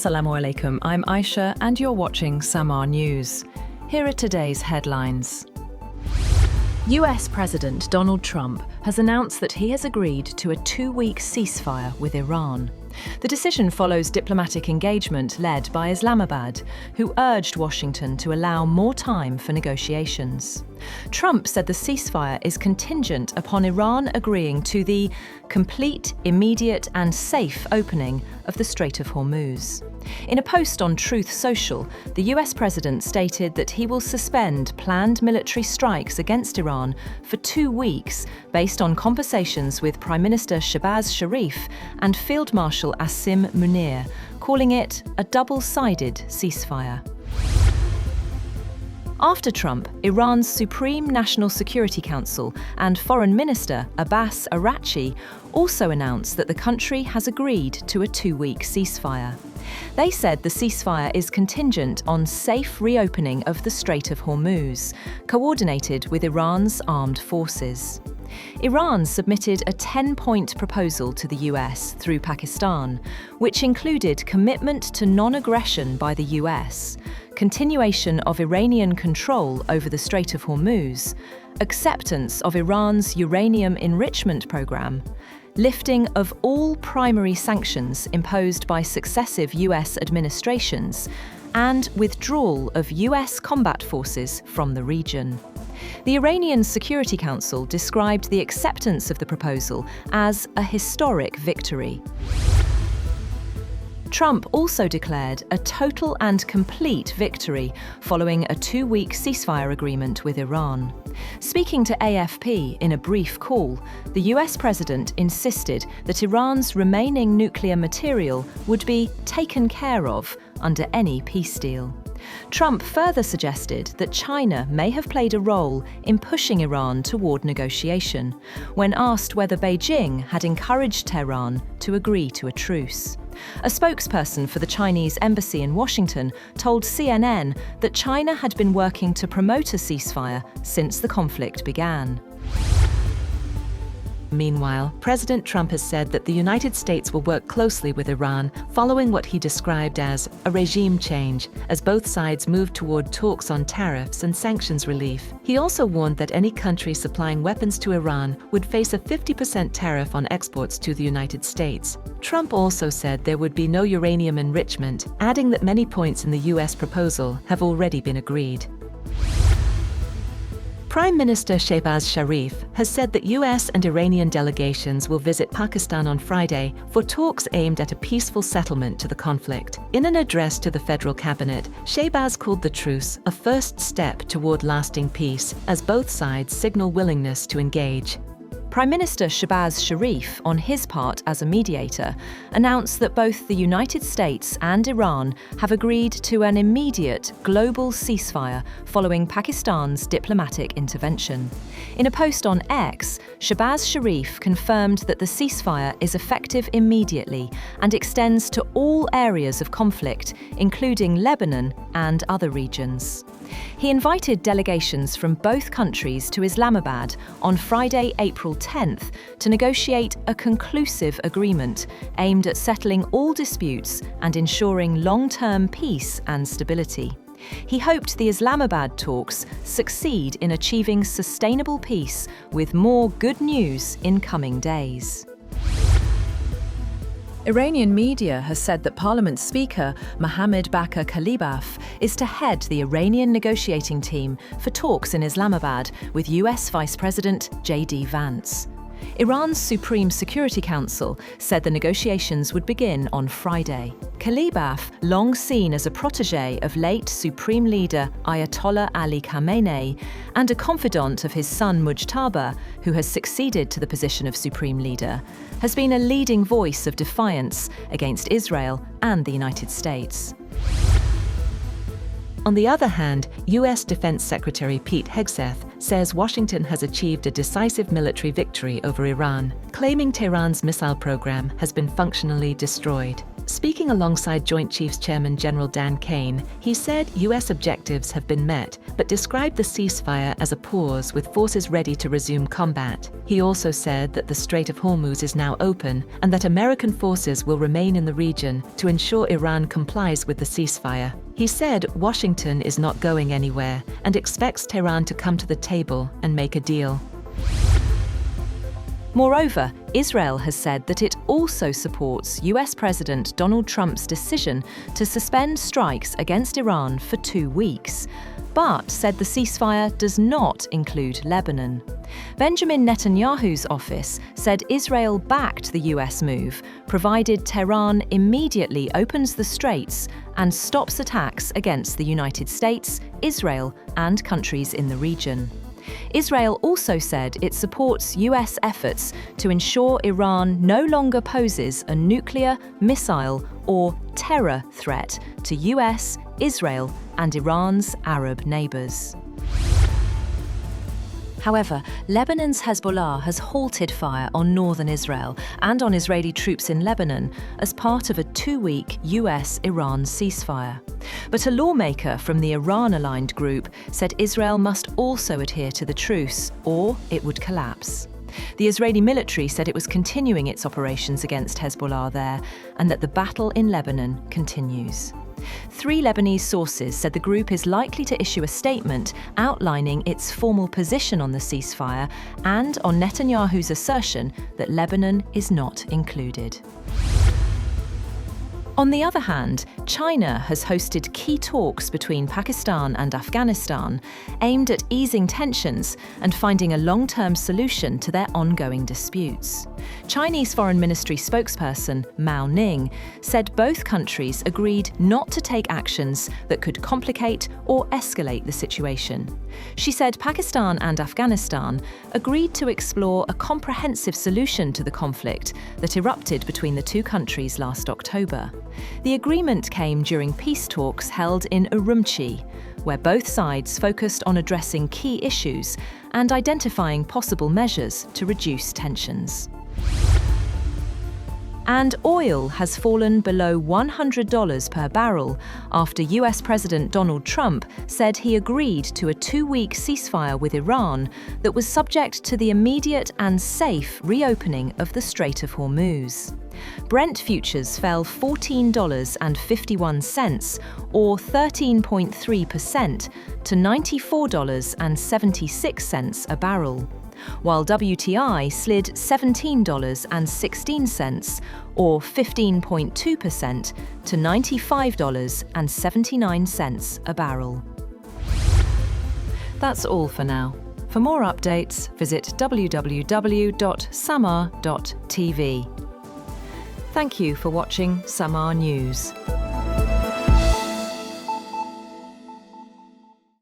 Assalamu alaikum, I'm Aisha and you're watching Samaa News. Here are today's headlines. US President Donald Trump has announced that he has agreed to a 2-week ceasefire with Iran. The decision follows diplomatic engagement led by Islamabad, who urged Washington to allow more time for negotiations. Trump said the ceasefire is contingent upon Iran agreeing to the complete, immediate and safe opening of the Strait of Hormuz. In a post on Truth Social, the US president stated that he will suspend planned military strikes against Iran for 2 weeks based on conversations with Prime Minister Shehbaz Sharif and Field Marshal Asim Munir, calling it a double-sided ceasefire. After Trump, Iran's Supreme National Security Council and Foreign Minister Abbas Araghchi also announced that the country has agreed to a 2-week ceasefire. They said the ceasefire is contingent on safe reopening of the Strait of Hormuz, coordinated with Iran's armed forces. Iran submitted a 10-point proposal to the US through Pakistan, which included commitment to non-aggression by the US, continuation of Iranian control over the Strait of Hormuz, acceptance of Iran's uranium enrichment program, lifting of all primary sanctions imposed by successive US administrations, and withdrawal of US combat forces from the region. The Iranian Security Council described the acceptance of the proposal as a historic victory. Trump also declared a total and complete victory following a 2-week ceasefire agreement with Iran. Speaking to AFP in a brief call, the US president insisted that Iran's remaining nuclear material would be taken care of under any peace deal. Trump further suggested that China may have played a role in pushing Iran toward negotiation, when asked whether Beijing had encouraged Tehran to agree to a truce. A spokesperson for the Chinese embassy in Washington told CNN that China had been working to promote a ceasefire since the conflict began. Meanwhile, President Trump has said that the United States will work closely with Iran following what he described as a regime change, as both sides move toward talks on tariffs and sanctions relief. He also warned that any country supplying weapons to Iran would face a 50% tariff on exports to the United States. Trump also said there would be no uranium enrichment, adding that many points in the U.S. proposal have already been agreed. Prime Minister Shehbaz Sharif has said that US and Iranian delegations will visit Pakistan on Friday for talks aimed at a peaceful settlement to the conflict. In an address to the federal cabinet, Shehbaz called the truce a first step toward lasting peace, as both sides signal willingness to engage. Prime Minister Shehbaz Sharif, on his part as a mediator, announced that both the United States and Iran have agreed to an immediate global ceasefire following Pakistan's diplomatic intervention. In a post on X, Shehbaz Sharif confirmed that the ceasefire is effective immediately and extends to all areas of conflict, including Lebanon and other regions. He invited delegations from both countries to Islamabad on Friday, April 10th, to negotiate a conclusive agreement aimed at settling all disputes and ensuring long-term peace and stability. He hoped the Islamabad talks succeed in achieving sustainable peace, with more good news in coming days. Iranian media has said that Parliament Speaker Mohammad Bakr Kalibaf is to head the Iranian negotiating team for talks in Islamabad with US Vice President J.D. Vance. Iran's Supreme Security Council said the negotiations would begin on Friday. Kalibaf, long seen as a protégé of late Supreme Leader Ayatollah Ali Khamenei and a confidant of his son Mujtaba, who has succeeded to the position of Supreme Leader, has been a leading voice of defiance against Israel and the United States. On the other hand, US Defense Secretary Pete Hegseth says Washington has achieved a decisive military victory over Iran, claiming Tehran's missile program has been functionally destroyed. Speaking alongside Joint Chiefs Chairman General Dan Kane, he said U.S. objectives have been met, but described the ceasefire as a pause with forces ready to resume combat. He also said that the Strait of Hormuz is now open and that American forces will remain in the region to ensure Iran complies with the ceasefire. He said Washington is not going anywhere and expects Tehran to come to the table and make a deal. Moreover, Israel has said that it also supports US President Donald Trump's decision to suspend strikes against Iran for 2 weeks, but said the ceasefire does not include Lebanon. Benjamin Netanyahu's office said Israel backed the US move, provided Tehran immediately opens the straits and stops attacks against the United States, Israel, and countries in the region. Israel also said it supports US efforts to ensure Iran no longer poses a nuclear, missile, or terror threat to US, Israel, and Iran's Arab neighbors. However, Lebanon's Hezbollah has halted fire on northern Israel and on Israeli troops in Lebanon as part of a 2-week US-Iran ceasefire. But a lawmaker from the Iran-aligned group said Israel must also adhere to the truce, or it would collapse. The Israeli military said it was continuing its operations against Hezbollah there, and that the battle in Lebanon continues. 3 Lebanese sources said the group is likely to issue a statement outlining its formal position on the ceasefire and on Netanyahu's assertion that Lebanon is not included. On the other hand, China has hosted key talks between Pakistan and Afghanistan aimed at easing tensions and finding a long-term solution to their ongoing disputes. Chinese Foreign Ministry spokesperson Mao Ning said both countries agreed not to take actions that could complicate or escalate the situation. She said Pakistan and Afghanistan agreed to explore a comprehensive solution to the conflict that erupted between the two countries last October. The agreement came during peace talks held in Urumqi, where both sides focused on addressing key issues and identifying possible measures to reduce tensions. And oil has fallen below $100 per barrel after US President Donald Trump said he agreed to a 2-week ceasefire with Iran that was subject to the immediate and safe reopening of the Strait of Hormuz. Brent futures fell $14.51, or 13.3%, to $94.76 a barrel, while WTI slid $17.16, or 15.2%, to $95.79 a barrel. That's all for now. For more updates, visit www.samaa.tv. Thank you for watching Samaa News.